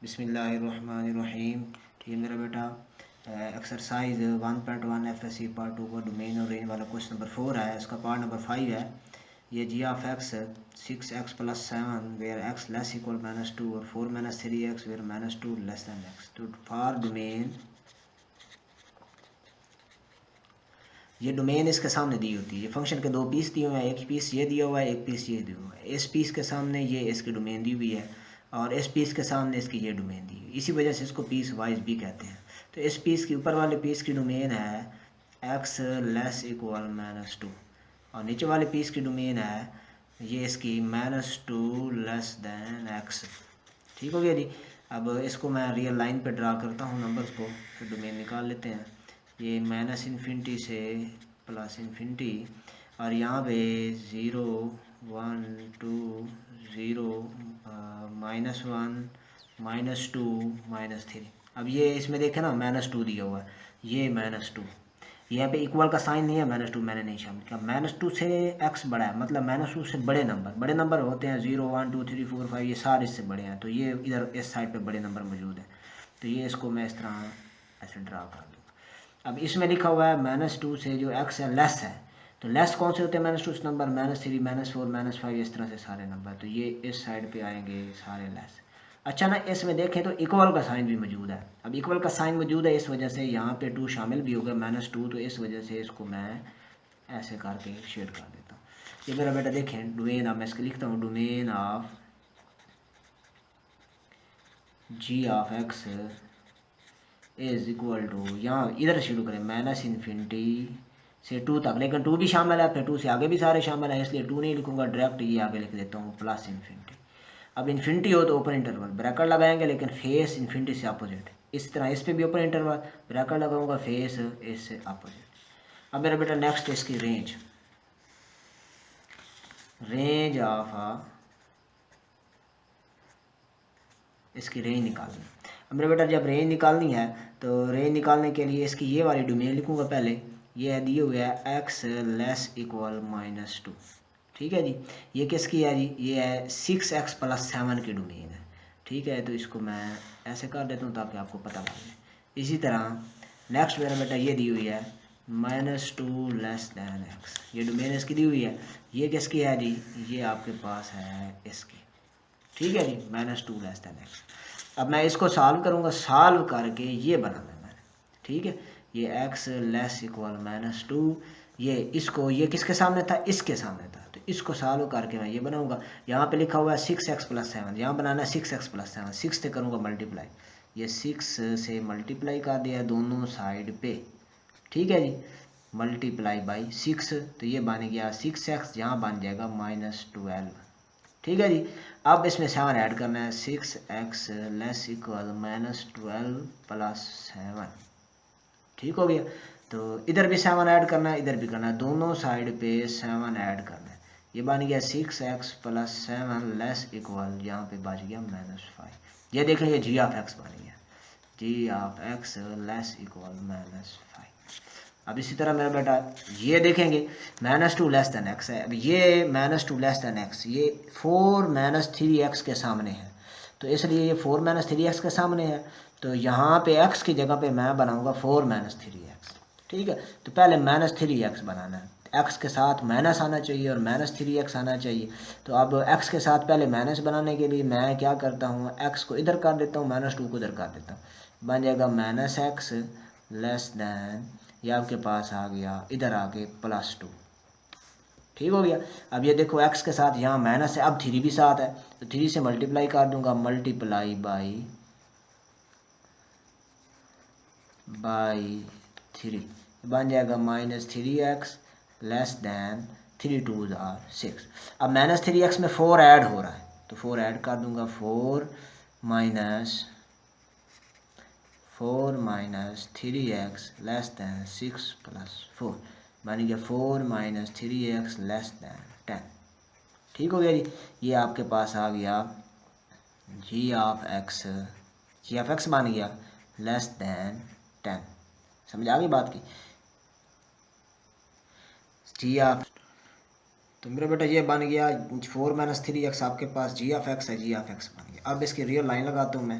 बिस्मिल्लाहिर्रहमानिर्रहीम। ठीक है मेरा बेटा, एक्सरसाइज 1.1 FSC पार्ट 2 का डोमेन और रेंज वाला क्वेश्चन नंबर 4 है। इसका पार्ट नंबर 5 है। ये g of x 6x+7 where x less equal -2 और 4 - 3x where -2 less than x। तो फॉर डोमेन, ये डोमेन इसके सामने दी होती है। ये फंक्शन के दो पीस दिए हुए हैं, एक पीस ये दिया हुआ है, एक पीस ये दिया हुआ है। इस पीस के सामने ये इसकी डोमेन दी हुई है और इस पीस के सामने इसकी ये डोमेन दी हुई है। इसी वजह से इसको पीस वाइज भी कहते हैं। तो इस पीस के ऊपर वाले पीस की डोमेन है x लेस इक्वल -2 और नीचे वाले पीस की डोमेन है ये इसकी -2 लेस दैन x। ठीक हो गया जी। अब इसको मैं रियल लाइन पे ड्रा करता हूँ नंबर्स को, फिर डोमेन निकाल लेते हैं। ये -∞ से +∞ और यहाँ पे 0 1 2 0 -1 -2 -3। अब ये इसमें देखें ना -2 दिया हुआ है, ये -2 यहाँ पे इक्वल का साइन नहीं है, -2 मैंने नहीं शामिल किया। -2 से x बड़ा है, मतलब -2 से बड़े नंबर होते हैं 0 1 2 3 4 5, ये सारे इससे बड़े हैं। तो ये इधर इस साइड पे बड़े नंबर मौजूद हैं। तो ये इसको मैं इस तरह ऐसे ड्रा कर दूँगा। अब इसमें लिखा हुआ है -2 से जो x है लेस है, तो लेस कौन से होते हैं -2 से नंबर? -3 -4 -5, इस तरह से सारे नंबर। तो ये इस साइड पे आएंगे सारे लेस। अच्छा ना, इसमें देखें तो इक्वल का साइन भी मौजूद है। अब इक्वल का साइन मौजूद है, इस वजह से यहाँ पे 2 शामिल भी होगा -2, तो इस वजह से इसको मैं ऐसे करके शेड कर देता हूँ। ये मेरा बेटा देखें डोमेन, अब मैं इसके लिखता हूँ domain of G of X is equal to, यहाँ इधर शुरू करें -∞ से 2 तक, लेकिन 2 भी शामिल है, फिर 2 से आगे भी सारे शामिल है, इसलिए 2 नहीं लिखूंगा, डायरेक्ट ये आगे लिख देता हूँ +∞। अब इन्फिनिटी हो तो ओपन इंटरवल ब्रैकेट लगाएंगे, लेकिन फेस इन्फिनिटी से अपोजिट। इस तरह इस पे भी ओपन इंटरवल ब्रैकेट लगाऊंगा, फेस इससे अपोजिट। अब मेरा बेटा नेक्स्ट इसकी रेंज ऑफ इसकी रेंज निकालनी। अब मेरा बेटा जब रेंज निकालनी है तो रेंज निकालने के लिए इसकी ये वाली डोमेन लिखूंगा पहले। ये है दिए हुए है x लेस इक्वल -2। ठीक है जी। ये किसकी है जी? ये है 6x+7 की डोमेन है। ठीक है, तो इसको मैं ऐसे कर देता हूँ ताकि आपको पता लग जाए। इसी तरह नेक्स्ट मेरा बेटा ये दी हुई है -2 लेस दैन x। ये डोमेन इसकी दी हुई है। ये किसकी है जी? ये आपके पास है इसकी। ठीक है जी, -2 लेस दैन x। अब मैं इसको सॉल्व करूँगा, सॉल्व करके ये बनाना है मैंने। ठीक है, ये x लेस इक्वल -2, ये इसको, ये किसके सामने था? इसके सामने था। तो इसको सॉल्व करके मैं ये बनाऊंगा। यहाँ पे लिखा हुआ है 6x+7, यहाँ बनाना है 6x+7, 6 से करूँगा मल्टीप्लाई। ये 6 से मल्टीप्लाई कर दिया दोनों साइड पे। ठीक है जी, मल्टीप्लाई बाई 6, तो ये बन गया 6x, यहाँ बन जाएगा -12। ठीक है जी। अब इसमें 7 ऐड करना है, 6x लेस इक्वल -12 + 7। ठीक हो गया। तो इधर भी 7 ऐड करना है, इधर भी करना है, दोनों साइड पे 7 ऐड करना है। ये बन गया 6x+7 लेस इक्वल, यहाँ पे बच गया -5। ये देखें, ये जी ऑफ एक्स बन गया, जी ऑफ एक्स लेस इक्वल -5। अब इसी तरह मेरा बेटा ये देखेंगे -2 लेस दैन एक्स है। अब ये -2 लेस दैन एक्स, ये 4 - 3x के सामने है, तो इसलिए ये 4 - 3x के सामने है। तो यहाँ पे x की जगह पे मैं बनाऊंगा 4 - 3x। ठीक है, तो पहले -3x बनाना है, x के साथ माइनस आना चाहिए और -3x आना चाहिए। तो अब x के साथ पहले माइनस बनाने के लिए मैं क्या करता हूँ, x को इधर कर देता हूँ, -2 को इधर कर देता हूँ, बन जाएगा -x लेस दैन, ये आपके पास आ गया इधर आके +2। ठीक हो गया। अब ये देखो x के साथ यहाँ माइनस है, अब 3 भी साथ है, तो 3 से मल्टीप्लाई कर दूंगा, मल्टीप्लाई बाई 3, बन जाएगा -3x लेस दैन 3 2 6। अब -3x में 4 ऐड हो रहा है, तो 4 ऐड कर दूंगा, 4 - 3x लेस दैन 6 + 4, बन गया 4 - 3x लेस दैन 10। ठीक हो गया जी। ये आपके पास आ गया जी ऑफ एक्स बन गया लेस दैन 10। समझ आ गई बात की? जी ऑफ, तो मेरा बेटा ये बन गया 4 - 3x, आपके पास जी ऑफ एक्स है, जी ऑफ एक्स बन गया। अब इसकी रियल लाइन लगाता हूँ मैं,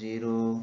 0،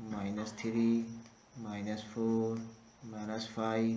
-3، -4، -5،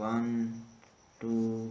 1 2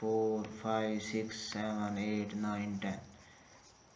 4 5 6 7 8 9 10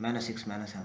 -6 -7.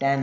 10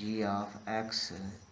g(x)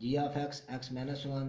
g(x) x -1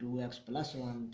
2x + 1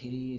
3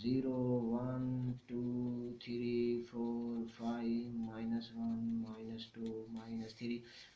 0 1 2 3 4 5 -1 -2 -3.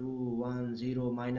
2 1 0 -1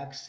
x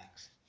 x.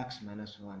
x -1.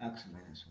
x -1.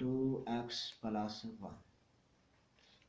2x + 1.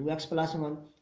2x + 1.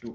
2.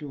2،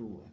2x۔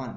1،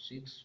6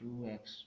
2x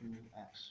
2x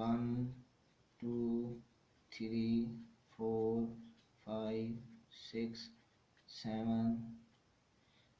1 2 3 4 5 6 7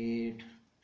8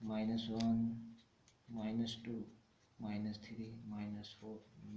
-1 -2 -3 -4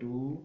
2